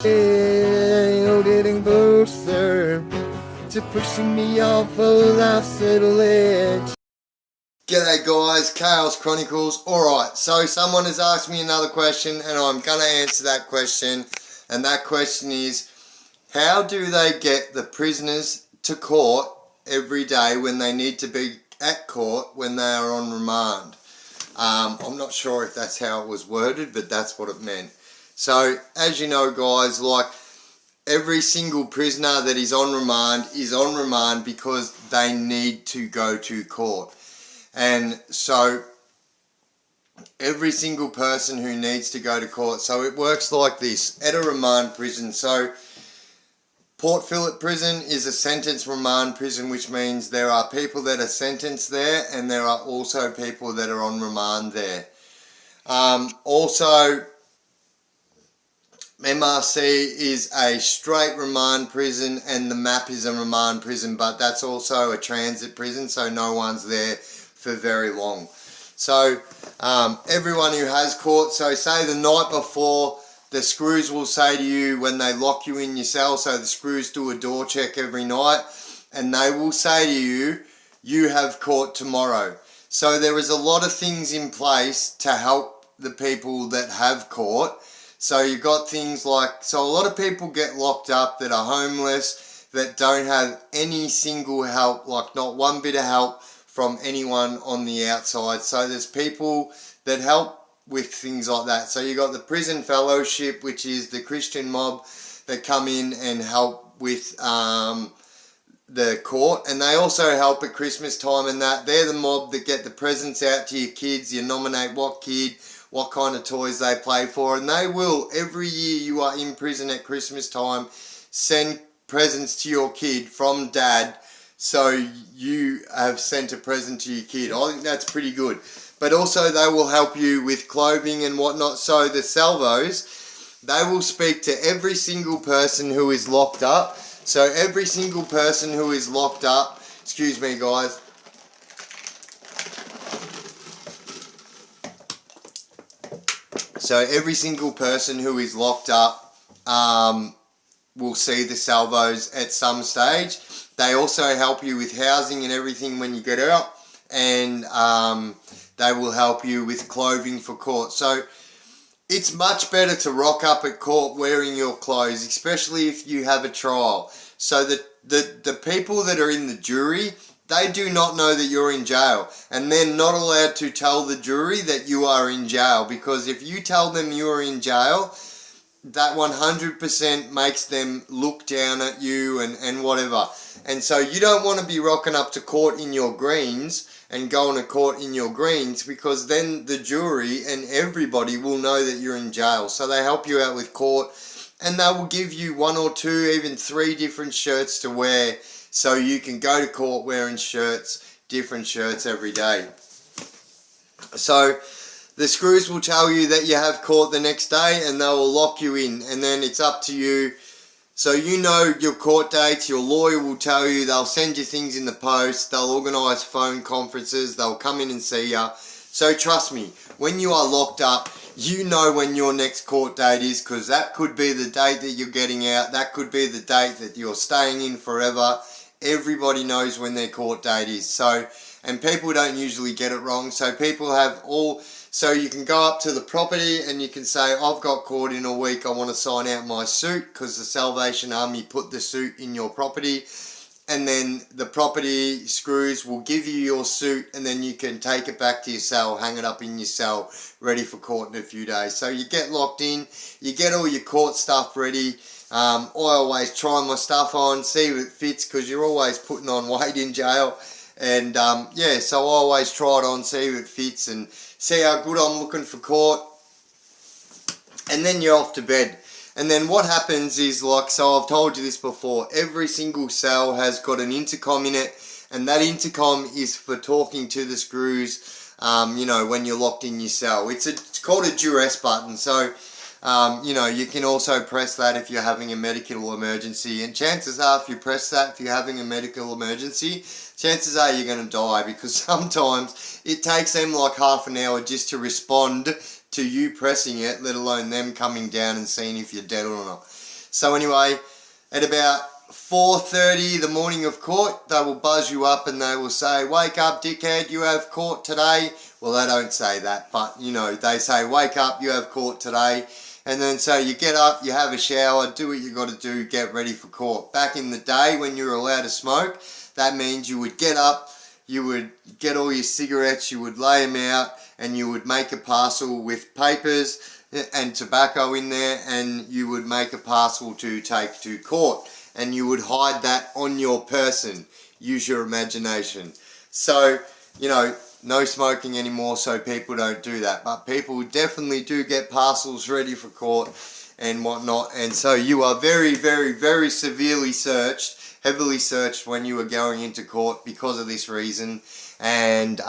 You're getting closer to pushing me off a life's little edge. G'day guys, Chaos Chronicles. Alright, so someone has asked me another question and I'm going to answer that question. And that question is, how do they get the prisoners to court every day when they need to be at court when they are on remand? I'm not sure if that's how it was worded, but that's what it meant. So, as you know guys, like every single prisoner that is on remand because they need to go to court. And so, every single person who needs to go to court, so it works like this, at a remand prison. So, Port Phillip Prison is a sentence remand prison, which means there are people that are sentenced there and there are also people that are on remand there. Also, MRC is a straight remand prison and the MAP is a remand prison, but that's also a transit prison, so no one's there for very long. So everyone who has court, so say the night before, the screws will say to you when they lock you in your cell, so the screws do a door check every night, and they will say to you, you have court tomorrow. So there is a lot of things in place to help the people that have court. So you've got things like, so a lot of people get locked up that are homeless, that don't have any single help, like not one bit of help from anyone on the outside. So there's people that help with things like that. So you got the Prison Fellowship, which is the Christian mob that come in and help with the court, and they also help at Christmas time and that. They're the mob that get the presents out to your kids. You nominate what kid, what kind of toys they play for, and they will, every year you are in prison at Christmas time, send presents to your kid from dad, so you have sent a present to your kid. I think that's pretty good. But also they will help you with clothing and whatnot. So the salvos, they will speak to every single person who is locked up. So every single person who is locked up, excuse me guys, so every single person who is locked up will see the salvos at some stage. They also help you with housing and everything when you get out, and they will help you with clothing for court. So it's much better to rock up at court wearing your clothes, especially if you have a trial. So the people that are in the jury, they do not know that you're in jail, and they're not allowed to tell the jury that you are in jail, because if you tell them you are in jail, that 100% makes them look down at you and whatever. And so you don't want to be rocking up to court in your greens and going to court in your greens, because then the jury and everybody will know that you're in jail. So they help you out with court, and they will give you 1 or 2, even 3 different shirts to wear, so you can go to court wearing different shirts every day. So the screws will tell you that you have court the next day and they will lock you in, and then it's up to you. So you know your court dates, your lawyer will tell you, they'll send you things in the post, they'll organise phone conferences, they'll come in and see you. So trust me, when you are locked up, you know when your next court date is, because that could be the date that you're getting out, that could be the date that you're staying in forever. Everybody knows when their court date is. So, and people don't usually get it wrong. So people have all, so you can go up to the property and you can say, I've got court in a week, I want to sign out my suit, because the Salvation Army put the suit in your property. And then the property screws will give you your suit, and then you can take it back to your cell, hang it up in your cell, ready for court in a few days. So you get locked in, you get all your court stuff ready. I always try my stuff on, see if it fits, because you're always putting on weight in jail. And yeah, so I always try it on, see if it fits, and see how good I'm looking for court. And then you're off to bed. And then what happens is, like, so I've told you this before, every single cell has got an intercom in it, and that intercom is for talking to the screws, you know, when you're locked in your cell. It's called a duress button, so, you know, you can also press that if you're having a medical emergency, and chances are if you press that, if you're having a medical emergency, chances are you're going to die, because sometimes it takes them like half an hour just to respond to you pressing it, let alone them coming down and seeing if you're dead or not. So anyway, at about 4:30 the morning of court, they will buzz you up and they will say, wake up dickhead, you have court today. Well, they don't say that, but you know, they say, wake up, you have court today. And then so you get up, you have a shower, do what you got to do, get ready for court. Back in the day when you were allowed to smoke, that means you would get up, you would get all your cigarettes, you would lay them out, and you would make a parcel with papers and tobacco in there, and you would make a parcel to take to court. And you would hide that on your person. Use your imagination. So, you know, no smoking anymore, so people don't do that. But people definitely do get parcels ready for court and whatnot. And so you are very, very, very severely searched, heavily searched when you are going into court because of this reason. And,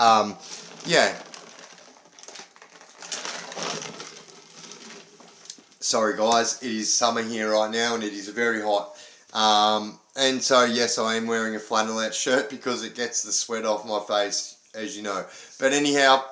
yeah. Sorry guys, it is summer here right now and it is very hot. And so yes, I am wearing a flannelette shirt because it gets the sweat off my face, as you know. But anyhow,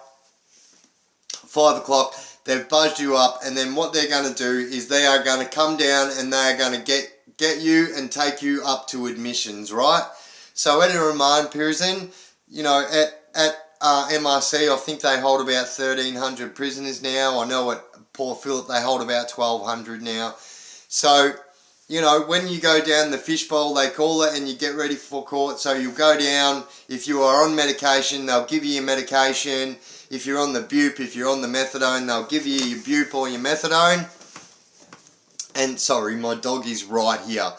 5 o'clock, they've buzzed you up, and then what they're going to do is they are going to come down and they are going to get you and take you up to admissions, right? So at a remand prison, you know, at MRC, I think they hold about 1,300 prisoners now. I know at Port Phillip they hold about 1,200 now. So, you know, when you go down the fishbowl, they call it, and you get ready for court. So you'll go down. If you are on medication, they'll give you your medication. If you're on the bup, if you're on the methadone, they'll give you your bup or your methadone. And sorry, my dog is right here.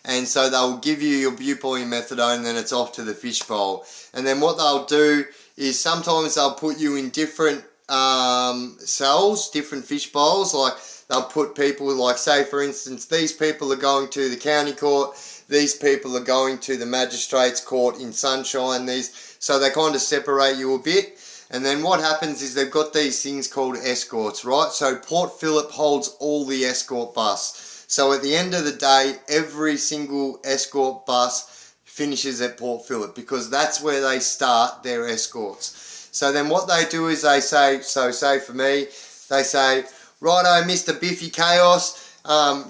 And so they'll give you your bup or your methadone, and then it's off to the fishbowl. And then what they'll do is sometimes they'll put you in different cells, different fishbowls. Like, they'll put people, like, say for instance, these people are going to the county court, these people are going to the magistrate's court in Sunshine, so they kind of separate you a bit. And then what happens is they've got these things called escorts, right? So Port Phillip holds all the escort bus. So at the end of the day, every single escort bus finishes at Port Phillip because that's where they start their escorts. So then what they do is they say, so say for me, they say, righto, Mr. Biffy Chaos,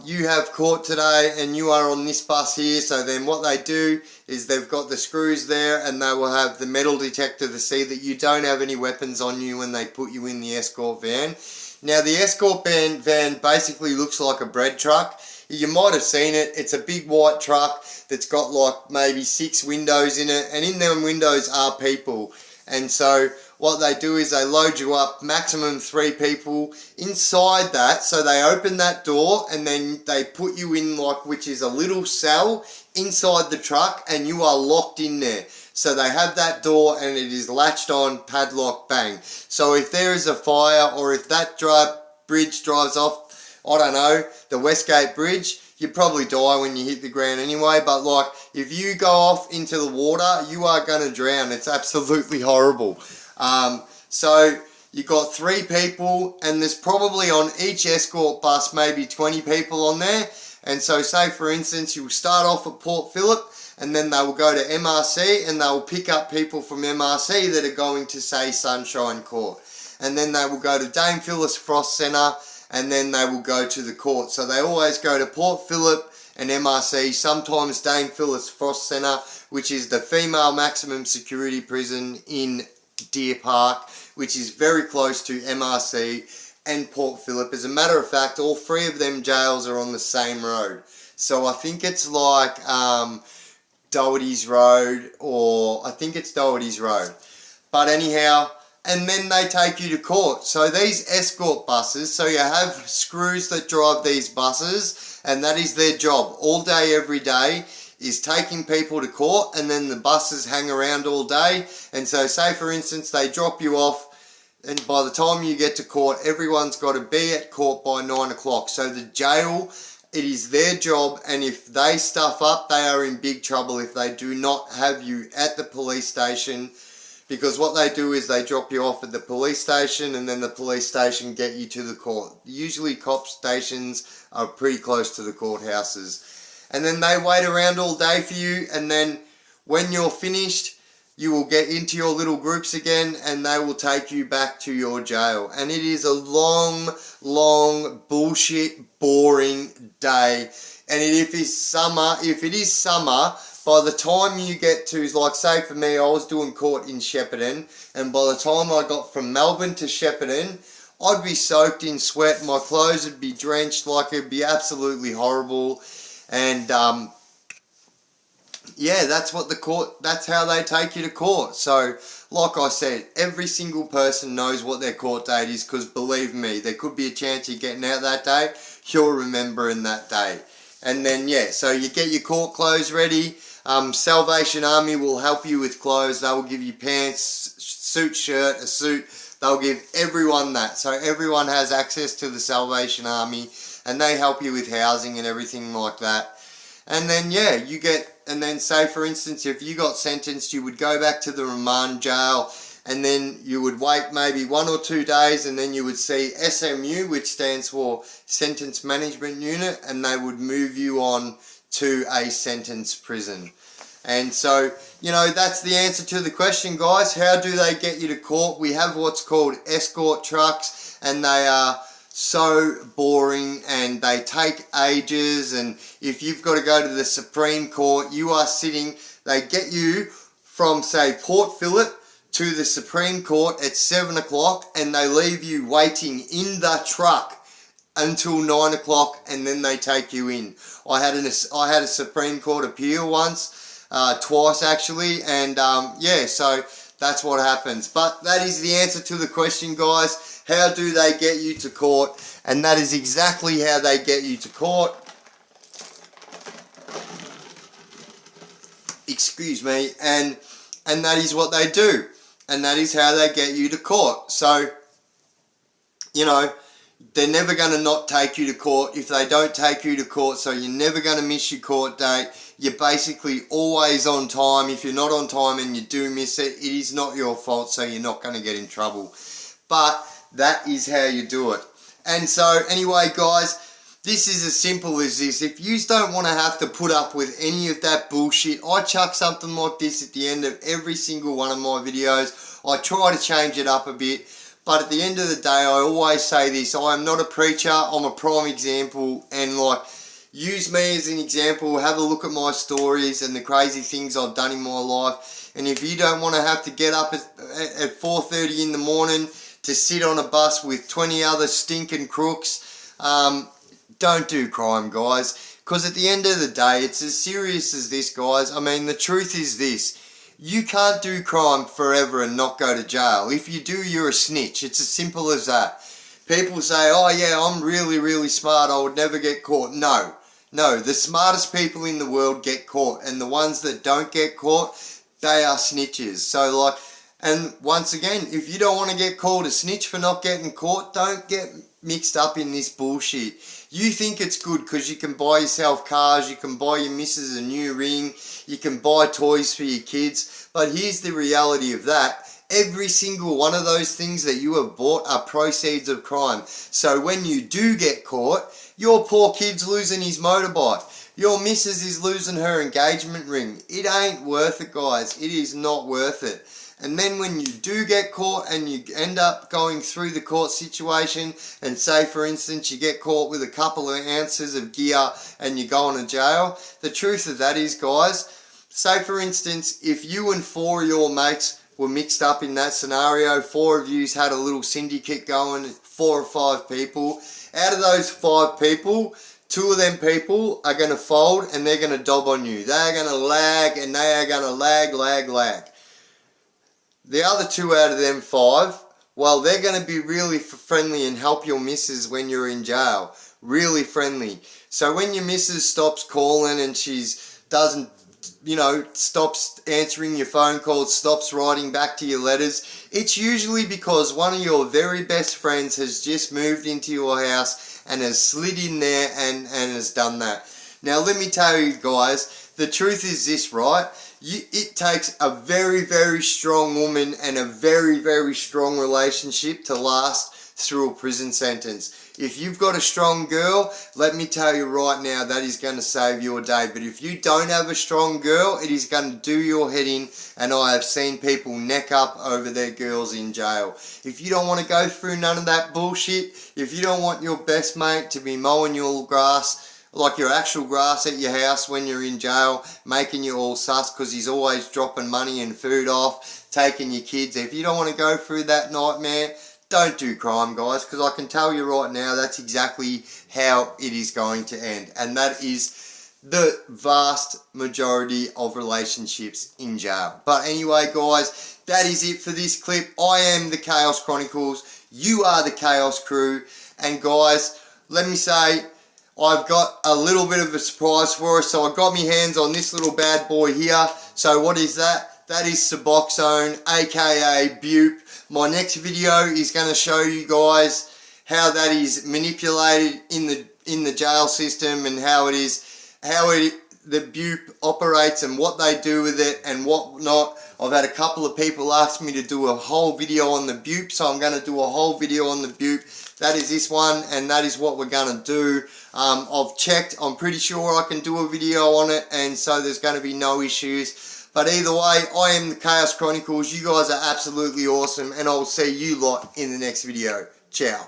you have court today and you are on this bus here. So then what they do is they've got the screws there and they will have the metal detector to see that you don't have any weapons on you when they put you in the escort van. Now the escort van basically looks like a bread truck. You might have seen it. It's a big white truck that's got like maybe 6 windows in it, and in them windows are people. And so what they do is they load you up, maximum 3 people inside that. So they open that door and then they put you in, like, which is a little cell inside the truck, and you are locked in there. So they have that door and it is latched on, padlock, bang. So if there is a fire, or if that bridge drives off, I don't know, the Westgate Bridge, you probably die when you hit the ground anyway. But like, if you go off into the water, you are going to drown. It's absolutely horrible. So you got 3 people, and there's probably on each escort bus maybe 20 people on there. And so say for instance, you'll start off at Port Phillip, and then they will go to MRC and they will pick up people from MRC that are going to, say, Sunshine Court. And then they will go to Dame Phyllis Frost Centre, and then they will go to the court. So they always go to Port Phillip and MRC, sometimes Dame Phyllis Frost Centre, which is the female maximum security prison in Deer Park, which is very close to MRC and Port Phillip. As a matter of fact, all 3 of them jails are on the same road. So I think it's like Doherty's Road, or I think it's Doherty's Road. But anyhow, and then they take you to court. So these escort buses, so you have screws that drive these buses, and that is their job all day, every day, is taking people to court, and then the buses hang around all day. And so say for instance, they drop you off, and by the time you get to court, everyone's got to be at court by 9 o'clock. So the jail, it is their job, and if they stuff up, they are in big trouble if they do not have you at the police station. Because what they do is they drop you off at the police station, and then the police station get you to the court. Usually cop stations are pretty close to the courthouses. And then they wait around all day for you, and then when you're finished, you will get into your little groups again, and they will take you back to your jail. And it is a long, long, bullshit, boring day. And if it is summer, by the time you get to, like say for me, I was doing court in Shepparton, and by the time I got from Melbourne to Shepparton, I'd be soaked in sweat, my clothes would be drenched, like it'd be absolutely horrible. And yeah, that's how they take you to court. So, like I said, every single person knows what their court date is, because believe me, there could be a chance you're getting out that day, you're remembering that day. And then, yeah, so you get your court clothes ready. Salvation Army will help you with clothes. They will give you pants, suit, shirt, a suit. They'll give everyone that. So everyone has access to the Salvation Army, and they help you with housing and everything like that. And then, yeah, and then say for instance, if you got sentenced, you would go back to the remand jail, and then you would wait maybe 1 or 2 days, and then you would see SMU, which stands for Sentence Management Unit, and they would move you on to a sentence prison. And so, you know, that's the answer to the question, guys. How do they get you to court? We have what's called escort trucks, and they are so boring and they take ages. And if you've got to go to the Supreme Court, they get you from, say, Port Phillip to the Supreme Court at 7 o'clock, and they leave you waiting in the truck until 9 o'clock, and then they take you in. I had a Supreme Court appeal once, twice actually, and yeah, so that's what happens. But that is the answer to the question, guys. How do they get you to court? And that is exactly how they get you to court. Excuse me. And that is what they do. And that is how they get you to court. So, you know, they're never going to not take you to court. If they don't take you to court, so you're never going to miss your court date. You're basically always on time. If you're not on time and you do miss it, it is not your fault, so you're not going to get in trouble. But that is how you do it. And so, anyway, guys, this is as simple as this. If you don't want to have to put up with any of that bullshit, I chuck something like this at the end of every single one of my videos. I try to change it up a bit. But at the end of the day, I always say this. I am not a preacher. I'm a prime example. And, like, use me as an example. Have a look at my stories and the crazy things I've done in my life. And if you don't want to have to get up at 4:30 in the morning to sit on a bus with 20 other stinking crooks, don't do crime, guys. Because at the end of the day, it's as serious as this, guys. I mean, the truth is this. You can't do crime forever and not go to jail. If you do, you're a snitch. It's as simple as that. People say, oh yeah, I'm really, really smart. I would never get caught. No. No, the smartest people in the world get caught. And the ones that don't get caught, they are snitches. So, like, and once again, if you don't want to get called a snitch for not getting caught, don't get mixed up in this bullshit. You think it's good because you can buy yourself cars, you can buy your missus a new ring, you can buy toys for your kids, but here's the reality of that. Every single one of those things that you have bought are proceeds of crime. So when you do get caught, your poor kid's losing his motorbike. Your missus is losing her engagement ring. It ain't worth it, guys. It is not worth it. And then when you do get caught and you end up going through the court situation, and say for instance you get caught with a couple of ounces of gear and you go on to jail, the truth of that is, guys, say for instance if you and 4 of your mates were mixed up in that scenario, 4 of yous had a little syndicate going, 4 or 5 people, out of those 5 people, 2 of them people are going to fold and they're going to dob on you. They are going to lag and they are going to lag. The other 2 out of them 5, well, they're going to be really friendly and help your missus when you're in jail. Really friendly. So when your missus stops calling and stops answering your phone calls, stops writing back to your letters, it's usually because one of your very best friends has just moved into your house and has slid in there and has done that. Now, let me tell you, guys, the truth is this, right? It takes a very, very strong woman and a very, very strong relationship to last through a prison sentence. If you've got a strong girl, let me tell you right now, that is going to save your day. But if you don't have a strong girl, it is going to do your head in, and I have seen people neck up over their girls in jail. If you don't want to go through none of that bullshit, if you don't want your best mate to be mowing your grass, like your actual grass at your house when you're in jail, making you all sus because he's always dropping money and food off, taking your kids. If you don't want to go through that nightmare, don't do crime, guys, because I can tell you right now that's exactly how it is going to end. And that is the vast majority of relationships in jail. But anyway, guys, that is it for this clip. I am the Chaos Chronicles. You are the Chaos Crew. And guys, let me say, I've got a little bit of a surprise for us. So I got my hands on this little bad boy here. So what is that? That is Suboxone, aka Bupe. My next video is going to show you guys how that is manipulated in the jail system, and how the Bupe operates and what they do with it and what not. I've had a couple of people ask me to do a whole video on the Bupe, so I'm going to do a whole video on the Bupe. That is this one, and that is what we're going to do. I've checked, I'm pretty sure I can do a video on it, and so there's going to be no issues. But either way, I am the Chaos Chronicles. You guys are absolutely awesome, and I'll see you lot in the next video. Ciao.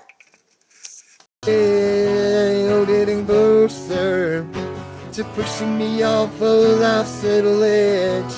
You're getting closer to pushing me off a life's little edge.